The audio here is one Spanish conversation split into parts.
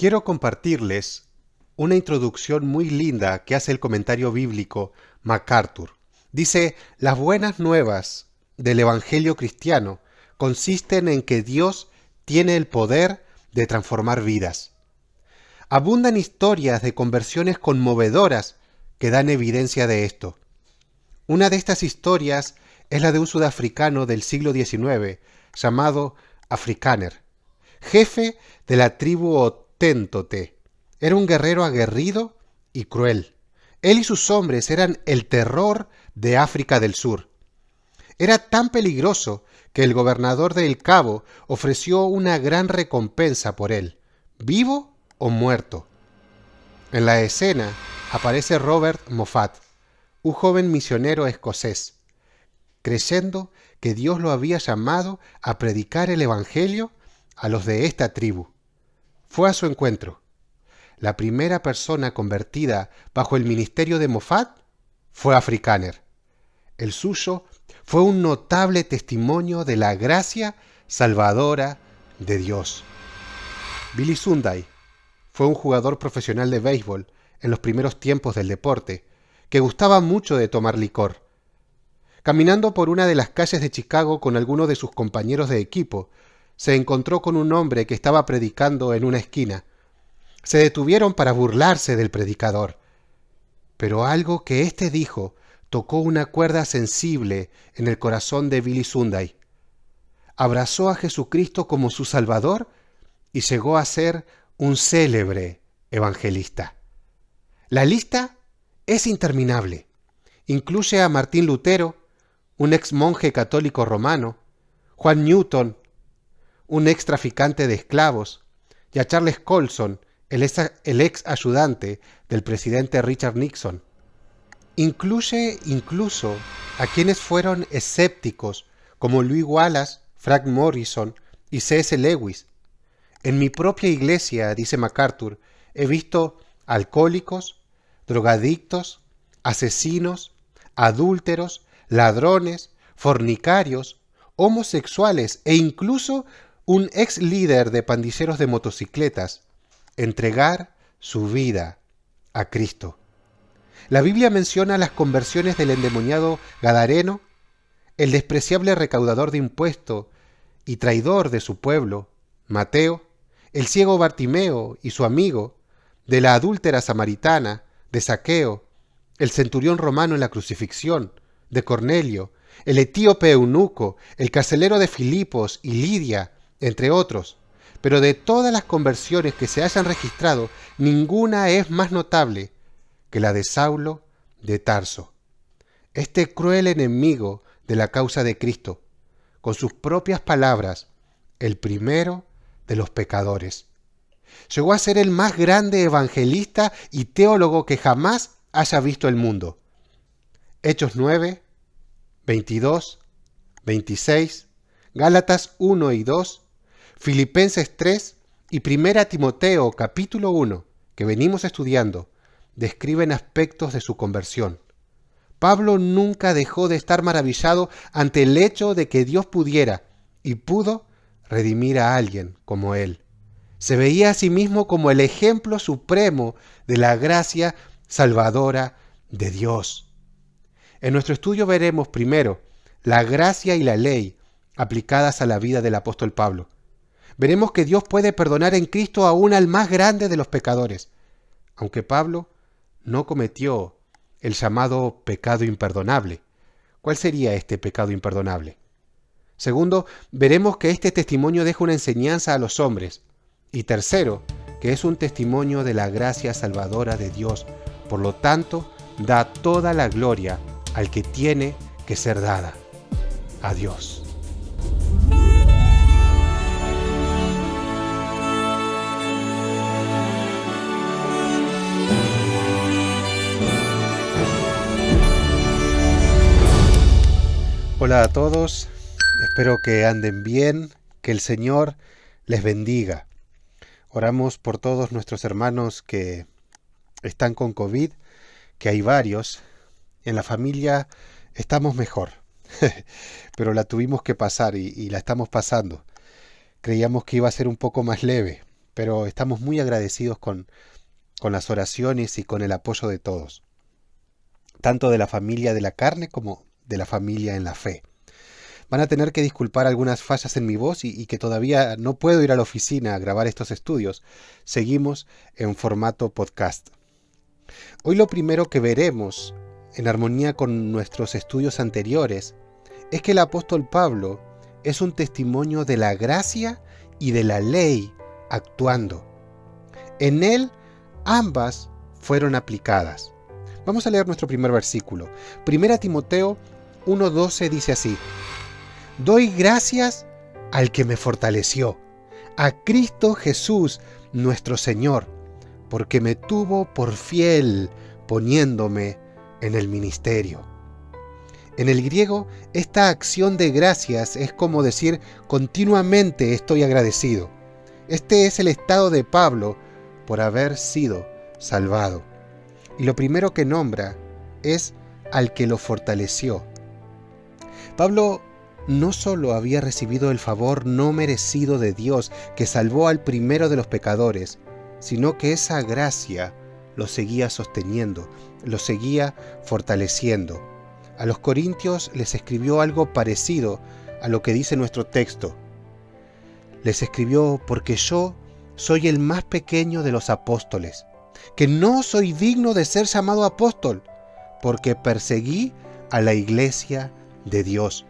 Quiero compartirles una introducción muy linda que hace el comentario bíblico MacArthur. Dice, las buenas nuevas del Evangelio cristiano consisten en que Dios tiene el poder de transformar vidas. Abundan historias de conversiones conmovedoras que dan evidencia de esto. Una de estas historias es la de un sudafricano del siglo XIX llamado Afrikaner, jefe de la tribu Hottentote. Era un guerrero aguerrido y cruel. Él y sus hombres eran el terror de África del Sur. Era tan peligroso que el gobernador de El Cabo ofreció una gran recompensa por él, vivo o muerto. En la escena aparece Robert Moffat, un joven misionero escocés, creyendo que Dios lo había llamado a predicar el Evangelio a los de esta tribu. Fue a su encuentro. La primera persona convertida bajo el ministerio de Moffat fue Afrikaner. El suyo fue un notable testimonio de la gracia salvadora de Dios. Billy Sunday fue un jugador profesional de béisbol en los primeros tiempos del deporte, que gustaba mucho de tomar licor. Caminando por una de las calles de Chicago con algunos de sus compañeros de equipo, se encontró con un hombre que estaba predicando en una esquina. Se detuvieron para burlarse del predicador, pero algo que éste dijo tocó una cuerda sensible en el corazón de Billy Sunday. Abrazó a Jesucristo como su Salvador y llegó a ser un célebre evangelista. La lista es interminable. Incluye a Martín Lutero, un ex monje católico romano, Juan Newton, un ex traficante de esclavos, y a Charles Colson, el ex ayudante del presidente Richard Nixon. Incluye incluso a quienes fueron escépticos, como Louis Wallace, Frank Morrison y C.S. Lewis. En mi propia iglesia, dice MacArthur, he visto alcohólicos, drogadictos, asesinos, adúlteros, ladrones, fornicarios, homosexuales e incluso un ex líder de pandilleros de motocicletas entregar su vida a Cristo. La Biblia menciona las conversiones del endemoniado Gadareno, el despreciable recaudador de impuestos y traidor de su pueblo, Mateo, el ciego Bartimeo y su amigo, de la adúltera samaritana, de Zaqueo, el centurión romano en la crucifixión, de Cornelio, el etíope eunuco, el carcelero de Filipos y Lidia, entre otros. Pero de todas las conversiones que se hayan registrado, ninguna es más notable que la de Saulo de Tarso. Este cruel enemigo de la causa de Cristo, con sus propias palabras, el primero de los pecadores. Llegó a ser el más grande evangelista y teólogo que jamás haya visto el mundo. Hechos 9, 22, 26, Gálatas 1 y 2, Filipenses 3 y 1 Timoteo capítulo 1, que venimos estudiando, describen aspectos de su conversión. Pablo nunca dejó de estar maravillado ante el hecho de que Dios pudiera y pudo redimir a alguien como él. Se veía a sí mismo como el ejemplo supremo de la gracia salvadora de Dios. En nuestro estudio veremos primero la gracia y la ley aplicadas a la vida del apóstol Pablo. Veremos que Dios puede perdonar en Cristo aún al más grande de los pecadores, aunque Pablo no cometió el llamado pecado imperdonable. ¿Cuál sería este pecado imperdonable? Segundo, veremos que este testimonio deja una enseñanza a los hombres. Y tercero, que es un testimonio de la gracia salvadora de Dios. Por lo tanto, da toda la gloria al que tiene que ser dada, a Dios. Hola a todos, espero que anden bien, que el Señor les bendiga. Oramos por todos nuestros hermanos que están con COVID, que hay varios. En la familia estamos mejor, pero la tuvimos que pasar y la estamos pasando. Creíamos que iba a ser un poco más leve, pero estamos muy agradecidos con las oraciones y con el apoyo de todos, tanto de la familia de la carne como de la familia en la fe. Van a tener que disculpar algunas fallas en mi voz y que todavía no puedo ir a la oficina a grabar estos estudios. Seguimos en formato podcast. Hoy lo primero que veremos, en armonía con nuestros estudios anteriores, es que el apóstol Pablo es un testimonio de la gracia y de la ley actuando. En él ambas fueron aplicadas. Vamos a leer nuestro primer versículo. 1 Timoteo 1:12 dice así: Doy gracias al que me fortaleció, a Cristo Jesús nuestro Señor, porque me tuvo por fiel poniéndome en el ministerio. En el griego, esta acción de gracias es como decir continuamente estoy agradecido. Este es el estado de Pablo por haber sido salvado. Y lo primero que nombra es al que lo fortaleció. Pablo no solo había recibido el favor no merecido de Dios que salvó al primero de los pecadores, sino que esa gracia lo seguía sosteniendo, lo seguía fortaleciendo. A los corintios les escribió algo parecido a lo que dice nuestro texto. Les escribió: porque yo soy el más pequeño de los apóstoles, que no soy digno de ser llamado apóstol, porque perseguí a la iglesia de Dios.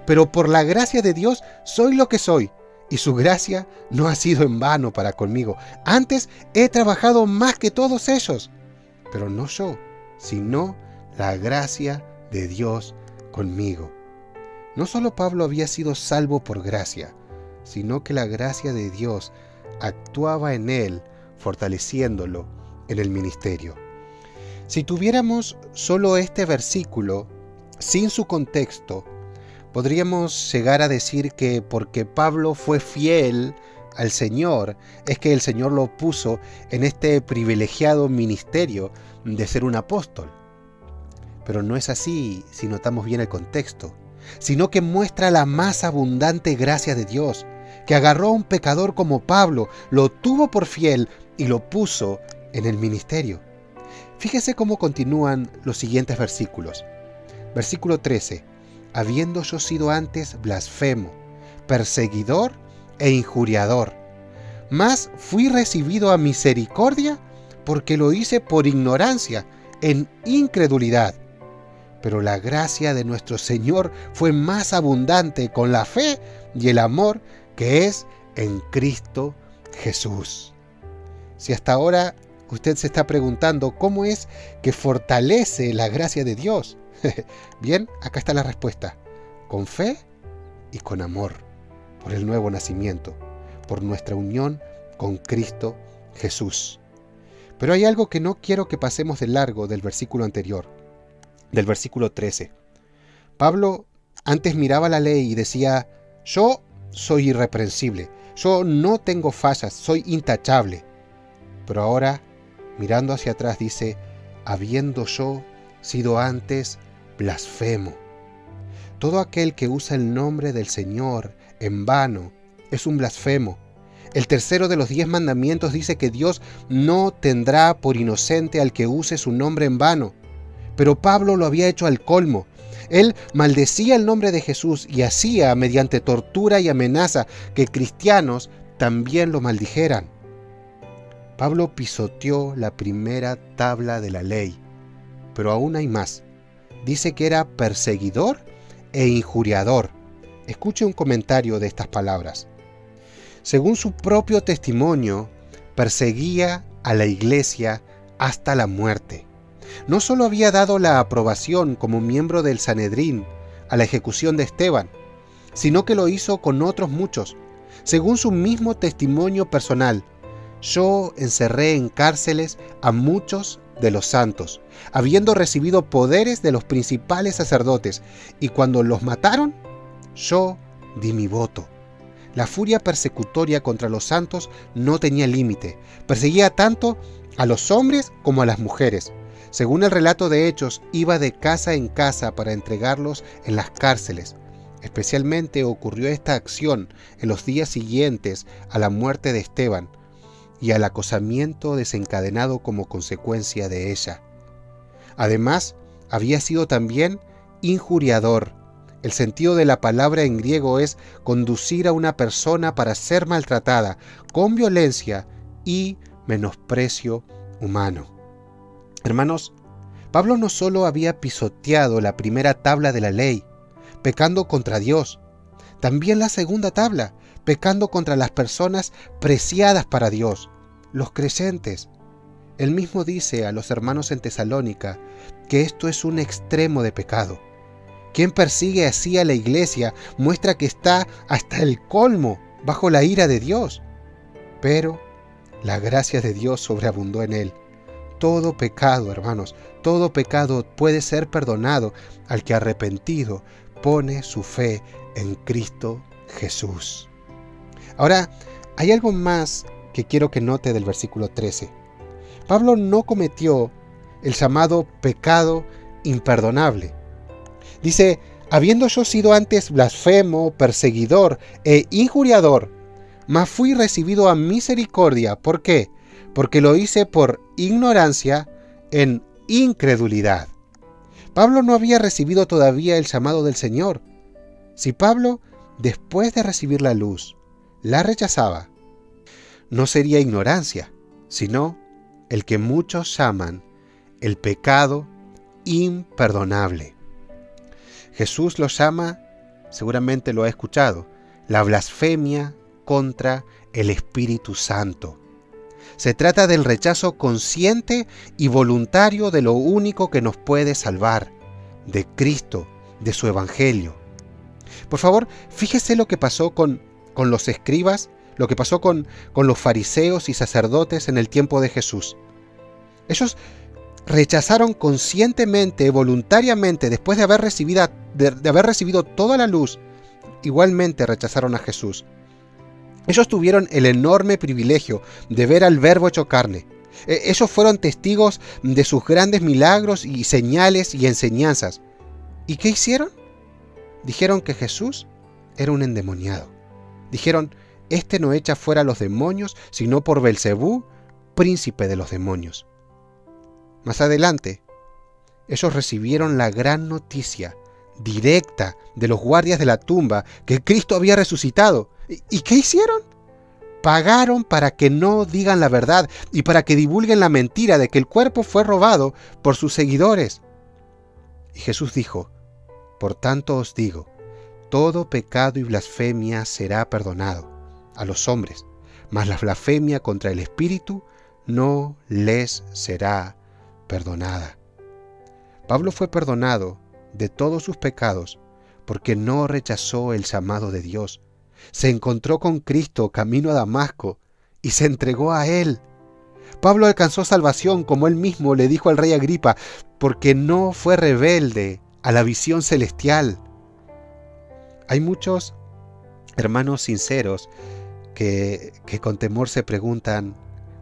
Pero por la gracia de Dios soy lo que soy, y su gracia no ha sido en vano para conmigo. Antes he trabajado más que todos ellos, pero no yo, sino la gracia de Dios conmigo. No solo Pablo había sido salvo por gracia, sino que la gracia de Dios actuaba en él, fortaleciéndolo en el ministerio. Si tuviéramos solo este versículo, sin su contexto, podríamos llegar a decir que porque Pablo fue fiel al Señor, es que el Señor lo puso en este privilegiado ministerio de ser un apóstol. Pero no es así si notamos bien el contexto, sino que muestra la más abundante gracia de Dios, que agarró a un pecador como Pablo, lo tuvo por fiel y lo puso en el ministerio. Fíjese cómo continúan los siguientes versículos. Versículo 13. Habiendo yo sido antes blasfemo, perseguidor e injuriador, mas fui recibido a misericordia porque lo hice por ignorancia, en incredulidad. Pero la gracia de nuestro Señor fue más abundante con la fe y el amor que es en Cristo Jesús. Si hasta ahora usted se está preguntando cómo es que fortalece la gracia de Dios, bien, acá está la respuesta: con fe y con amor, por el nuevo nacimiento, por nuestra unión con Cristo Jesús. Pero hay algo que no quiero que pasemos de largo del versículo anterior, del versículo 13. Pablo antes miraba la ley y decía: yo soy irreprensible, yo no tengo fallas, soy intachable. Pero ahora, mirando hacia atrás, dice: habiendo yo sido antes blasfemo. Todo aquel que usa el nombre del Señor en vano es un blasfemo. El tercero de los 10 mandamientos dice que Dios no tendrá por inocente al que use su nombre en vano. Pero Pablo lo había hecho al colmo. Él maldecía el nombre de Jesús y hacía, mediante tortura y amenaza, que cristianos también lo maldijeran. Pablo pisoteó la primera tabla de la ley, pero aún hay más. Dice que era perseguidor e injuriador. Escuche un comentario de estas palabras. Según su propio testimonio, perseguía a la iglesia hasta la muerte. No solo había dado la aprobación como miembro del Sanedrín a la ejecución de Esteban, sino que lo hizo con otros muchos. Según su mismo testimonio personal, yo encerré en cárceles a muchos de los santos, habiendo recibido poderes de los principales sacerdotes, y cuando los mataron, yo di mi voto. La furia persecutoria contra los santos no tenía límite. Perseguía tanto a los hombres como a las mujeres. Según el relato de Hechos, iba de casa en casa para entregarlos en las cárceles. Especialmente ocurrió esta acción en los días siguientes a la muerte de Esteban. y al acosamiento desencadenado como consecuencia de ella. Además, había sido también injuriador. El sentido de la palabra en griego es conducir a una persona para ser maltratada con violencia y menosprecio humano. Hermanos, Pablo no solo había pisoteado la primera tabla de la ley, pecando contra Dios, también la segunda tabla, pecando contra las personas preciadas para Dios, los creyentes. Él mismo dice a los hermanos en Tesalónica que esto es un extremo de pecado. Quien persigue así a la iglesia muestra que está hasta el colmo bajo la ira de Dios. Pero la gracia de Dios sobreabundó en él. Todo pecado, hermanos, todo pecado puede ser perdonado al que arrepentido pone su fe en Cristo Jesús. Ahora, hay algo más que quiero que note del versículo 13. Pablo no cometió el llamado pecado imperdonable. Dice, habiendo yo sido antes blasfemo, perseguidor e injuriador, mas fui recibido a misericordia. ¿Por qué? Porque lo hice por ignorancia en incredulidad. Pablo no había recibido todavía el llamado del Señor. Si Pablo, después de recibir la luz, la rechazaba, no sería ignorancia, sino el que muchos llaman el pecado imperdonable. Jesús lo llama, seguramente lo ha escuchado, la blasfemia contra el Espíritu Santo. Se trata del rechazo consciente y voluntario de lo único que nos puede salvar, de Cristo, de su Evangelio. Por favor, fíjese lo que pasó con los escribas, lo que pasó con los fariseos y sacerdotes en el tiempo de Jesús. Ellos rechazaron conscientemente, voluntariamente, después de haber recibido toda la luz, igualmente rechazaron a Jesús. Ellos tuvieron el enorme privilegio de ver al Verbo hecho carne. Ellos fueron testigos de sus grandes milagros y señales y enseñanzas. ¿Y qué hicieron? Dijeron que Jesús era un endemoniado. Dijeron, este no echa fuera a los demonios, sino por Belcebú, príncipe de los demonios. Más adelante, ellos recibieron la gran noticia directa de los guardias de la tumba que Cristo había resucitado. ¿Y qué hicieron? Pagaron para que no digan la verdad y para que divulguen la mentira de que el cuerpo fue robado por sus seguidores. Y Jesús dijo, por tanto os digo, todo pecado y blasfemia será perdonado a los hombres, mas la blasfemia contra el Espíritu no les será perdonada. Pablo fue perdonado de todos sus pecados porque no rechazó el llamado de Dios. Se encontró con Cristo camino a Damasco y se entregó a Él. Pablo alcanzó salvación, como él mismo le dijo al rey Agripa, porque no fue rebelde a la visión celestial. Hay muchos hermanos sinceros que con temor se preguntan,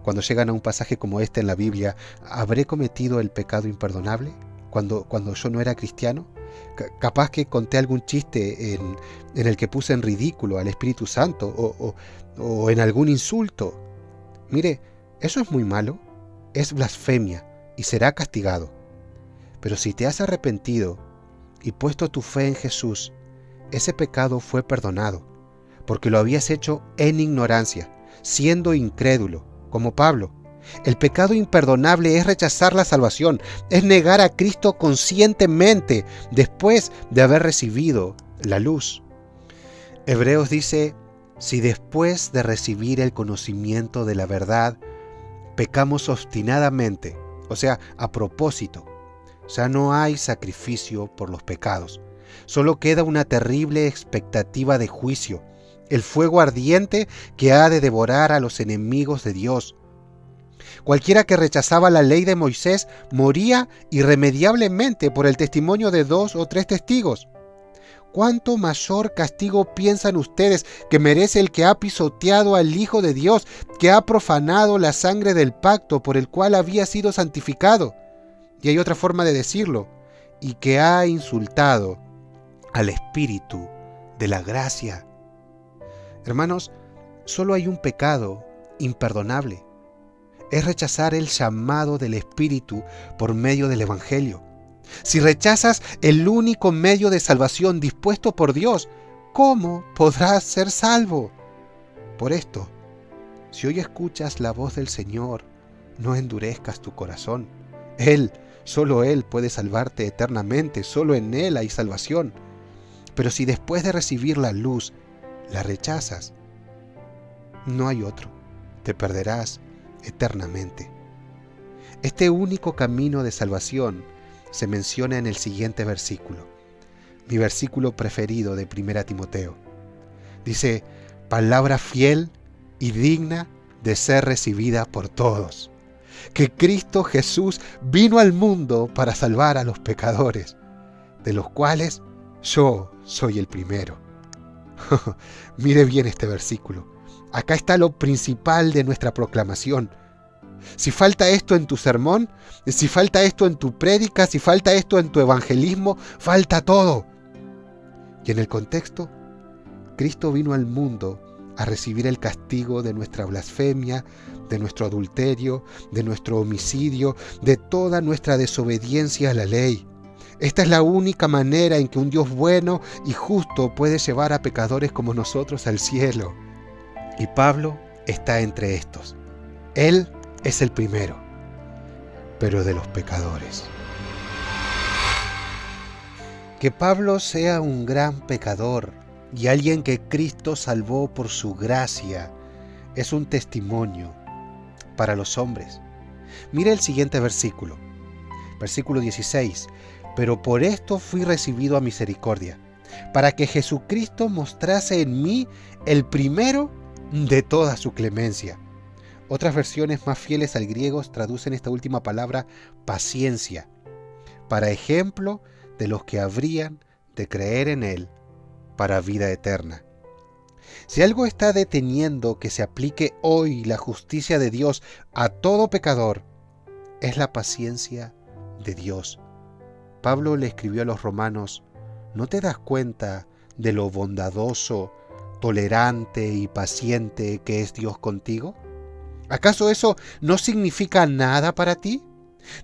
cuando llegan a un pasaje como este en la Biblia, ¿habré cometido el pecado imperdonable cuando yo no era cristiano? Capaz que conté algún chiste en el que puse en ridículo al Espíritu Santo o en algún insulto. Mire, eso es muy malo, es blasfemia y será castigado. Pero si te has arrepentido y puesto tu fe en Jesús, ese pecado fue perdonado, porque lo habías hecho en ignorancia, siendo incrédulo, como Pablo. El pecado imperdonable es rechazar la salvación, es negar a Cristo conscientemente después de haber recibido la luz. Hebreos dice, si después de recibir el conocimiento de la verdad, pecamos obstinadamente, o sea, a propósito, ya no hay sacrificio por los pecados. Solo queda una terrible expectativa de juicio, el fuego ardiente que ha de devorar a los enemigos de Dios. Cualquiera que rechazaba la ley de Moisés moría irremediablemente por el testimonio de 2 o 3 testigos. ¿Cuánto mayor castigo piensan ustedes que merece el que ha pisoteado al Hijo de Dios, que ha profanado la sangre del pacto por el cual había sido santificado? Y hay otra forma de decirlo, y que ha insultado al Espíritu de la gracia. Hermanos, solo hay un pecado imperdonable. Es rechazar el llamado del Espíritu por medio del Evangelio. Si rechazas el único medio de salvación dispuesto por Dios, ¿cómo podrás ser salvo? Por esto, si hoy escuchas la voz del Señor, no endurezcas tu corazón. Solo Él puede salvarte eternamente, solo en Él hay salvación. Pero si después de recibir la luz, la rechazas, no hay otro, te perderás eternamente. Este único camino de salvación se menciona en el siguiente versículo, mi versículo preferido de 1 Timoteo. Dice, palabra fiel y digna de ser recibida por todos, que Cristo Jesús vino al mundo para salvar a los pecadores, de los cuales yo soy el primero. Mire bien este versículo. Acá está lo principal de nuestra proclamación. Si falta esto en tu sermón, si falta esto en tu prédica, si falta esto en tu evangelismo, falta todo. Y en el contexto, Cristo vino al mundo a recibir el castigo de nuestra blasfemia, de nuestro adulterio, de nuestro homicidio, de toda nuestra desobediencia a la ley. Esta es la única manera en que un Dios bueno y justo puede llevar a pecadores como nosotros al cielo. Y Pablo está entre estos. Él es el primero, pero de los pecadores. Que Pablo sea un gran pecador y alguien que Cristo salvó por su gracia es un testimonio para los hombres. Mire el siguiente versículo, versículo 16. Pero por esto fui recibido a misericordia, para que Jesucristo mostrase en mí el primero de toda su clemencia. Otras versiones más fieles al griego traducen esta última palabra paciencia, para ejemplo de los que habrían de creer en Él para vida eterna. Si algo está deteniendo que se aplique hoy la justicia de Dios a todo pecador, es la paciencia de Dios. Pablo le escribió a los romanos, ¿no te das cuenta de lo bondadoso, tolerante y paciente que es Dios contigo? ¿Acaso eso no significa nada para ti?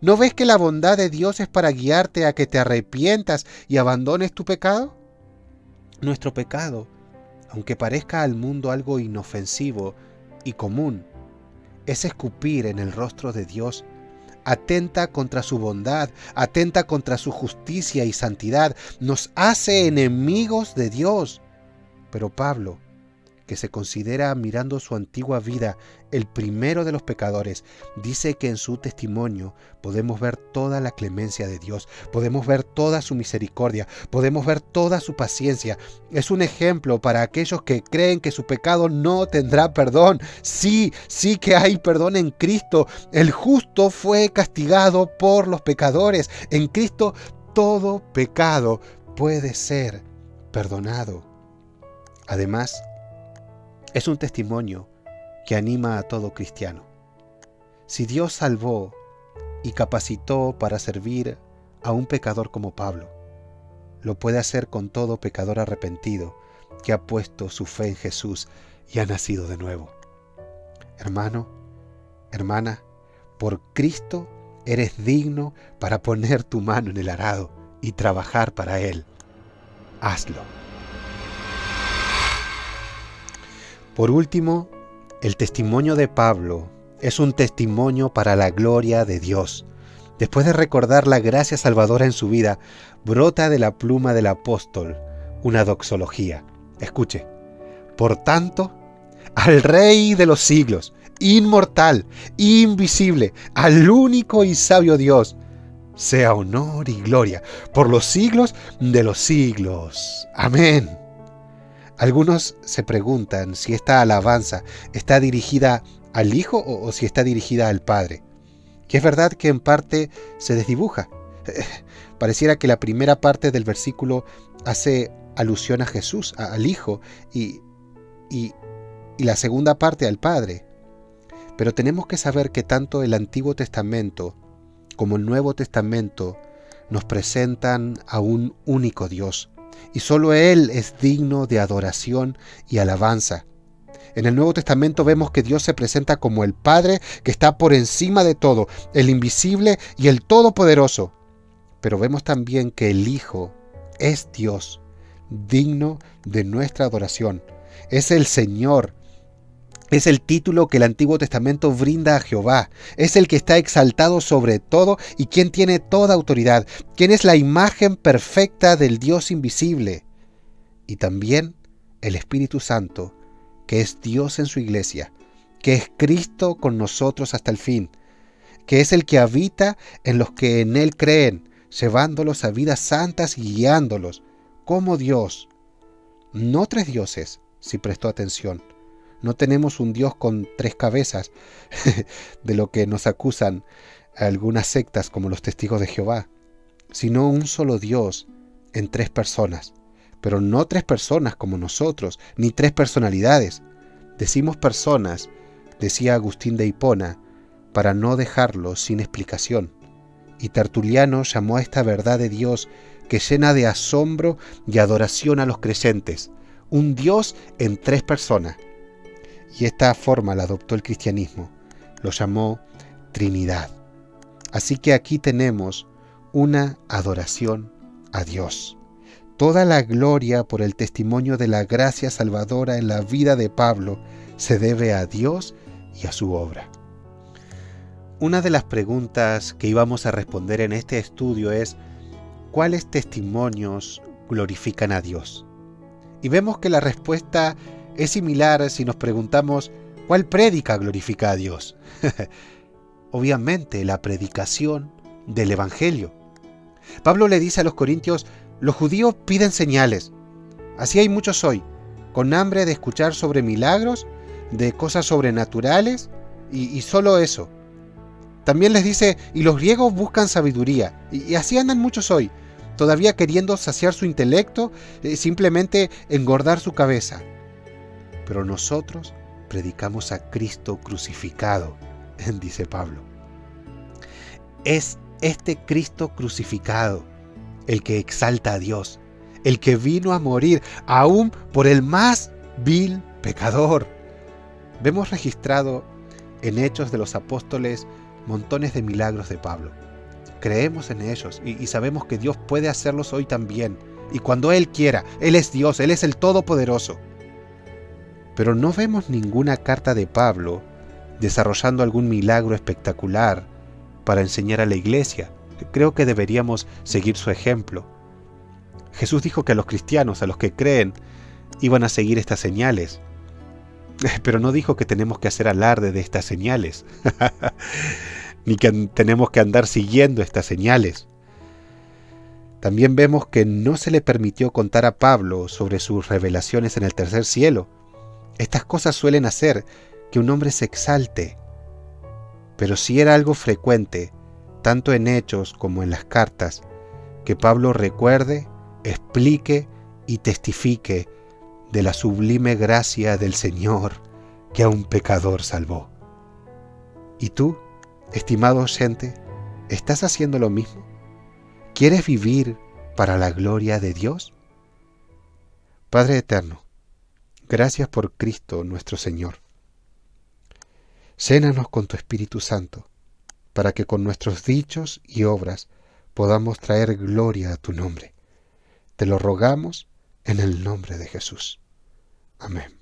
¿No ves que la bondad de Dios es para guiarte a que te arrepientas y abandones tu pecado? Nuestro pecado, aunque parezca al mundo algo inofensivo y común, es escupir en el rostro de Dios. Atenta contra su bondad, atenta contra su justicia y santidad, nos hace enemigos de Dios. Pero Pablo, que se considera, mirando su antigua vida, el primero de los pecadores, dice que en su testimonio podemos ver toda la clemencia de Dios, podemos ver toda su misericordia, podemos ver toda su paciencia. Es un ejemplo para aquellos que creen que su pecado no tendrá perdón. Sí que hay perdón en Cristo. El justo fue castigado por los pecadores. En Cristo todo pecado puede ser perdonado. Además, es un testimonio que anima a todo cristiano. Si Dios salvó y capacitó para servir a un pecador como Pablo, lo puede hacer con todo pecador arrepentido que ha puesto su fe en Jesús y ha nacido de nuevo. Hermano, hermana, por Cristo eres digno para poner tu mano en el arado y trabajar para Él. Hazlo. Por último, el testimonio de Pablo es un testimonio para la gloria de Dios. Después de recordar la gracia salvadora en su vida, brota de la pluma del apóstol una doxología. Escuche. Por tanto, al Rey de los siglos, inmortal, invisible, al único y sabio Dios, sea honor y gloria por los siglos de los siglos. Amén. Algunos se preguntan si esta alabanza está dirigida al Hijo o si está dirigida al Padre. Y es verdad que en parte se desdibuja. Pareciera que la primera parte del versículo hace alusión a Jesús, al Hijo, y la segunda parte al Padre. Pero tenemos que saber que tanto el Antiguo Testamento como el Nuevo Testamento nos presentan a un único Dios. Y solo Él es digno de adoración y alabanza. En el Nuevo Testamento vemos que Dios se presenta como el Padre que está por encima de todo, el invisible y el todopoderoso. Pero vemos también que el Hijo es Dios, digno de nuestra adoración. Es el Señor. Es el título que el Antiguo Testamento brinda a Jehová. Es el que está exaltado sobre todo y quien tiene toda autoridad. Quien es la imagen perfecta del Dios invisible. Y también el Espíritu Santo, que es Dios en su iglesia, que es Cristo con nosotros hasta el fin, que es el que habita en los que en Él creen, llevándolos a vidas santas y guiándolos, como Dios. No tres dioses, si prestó atención. No tenemos un Dios con tres cabezas, de lo que nos acusan algunas sectas como los Testigos de Jehová, sino un solo Dios en tres personas. Pero no tres personas como nosotros, ni tres personalidades. Decimos personas, decía Agustín de Hipona, para no dejarlo sin explicación. Y Tertuliano llamó a esta verdad de Dios que llena de asombro y adoración a los creyentes, un Dios en tres personas. Y esta forma la adoptó el cristianismo, lo llamó Trinidad. Así que aquí tenemos una adoración a Dios. Toda la gloria por el testimonio de la gracia salvadora en la vida de Pablo se debe a Dios y a su obra. Una de las preguntas que íbamos a responder en este estudio es: ¿cuáles testimonios glorifican a Dios? Y vemos que la respuesta es similar si nos preguntamos ¿cuál prédica glorifica a Dios? Obviamente la predicación del Evangelio. Pablo le dice a los corintios: los judíos piden señales. Así hay muchos hoy, con hambre de escuchar sobre milagros, de cosas sobrenaturales y solo eso. También les dice: y los griegos buscan sabiduría. Y así andan muchos hoy, todavía queriendo saciar su intelecto, simplemente engordar su cabeza. Pero nosotros predicamos a Cristo crucificado, dice Pablo. Es este Cristo crucificado el que exalta a Dios, el que vino a morir aún por el más vil pecador. Vemos registrado en Hechos de los Apóstoles montones de milagros de Pablo. Creemos en ellos y sabemos que Dios puede hacerlos hoy también. Y cuando Él quiera, Él es Dios, Él es el Todopoderoso. Pero no vemos ninguna carta de Pablo desarrollando algún milagro espectacular para enseñar a la iglesia. Creo que deberíamos seguir su ejemplo. Jesús dijo que a los cristianos, a los que creen, iban a seguir estas señales. Pero no dijo que tenemos que hacer alarde de estas señales, ni que tenemos que andar siguiendo estas señales. También vemos que no se le permitió contar a Pablo sobre sus revelaciones en el tercer cielo. Estas cosas suelen hacer que un hombre se exalte, pero sí era algo frecuente, tanto en Hechos como en las cartas, que Pablo recuerde, explique y testifique de la sublime gracia del Señor que a un pecador salvó. ¿Y tú, estimado oyente, estás haciendo lo mismo? ¿Quieres vivir para la gloria de Dios? Padre eterno, gracias por Cristo nuestro Señor. Llénanos con tu Espíritu Santo, para que con nuestros dichos y obras podamos traer gloria a tu nombre. Te lo rogamos en el nombre de Jesús. Amén.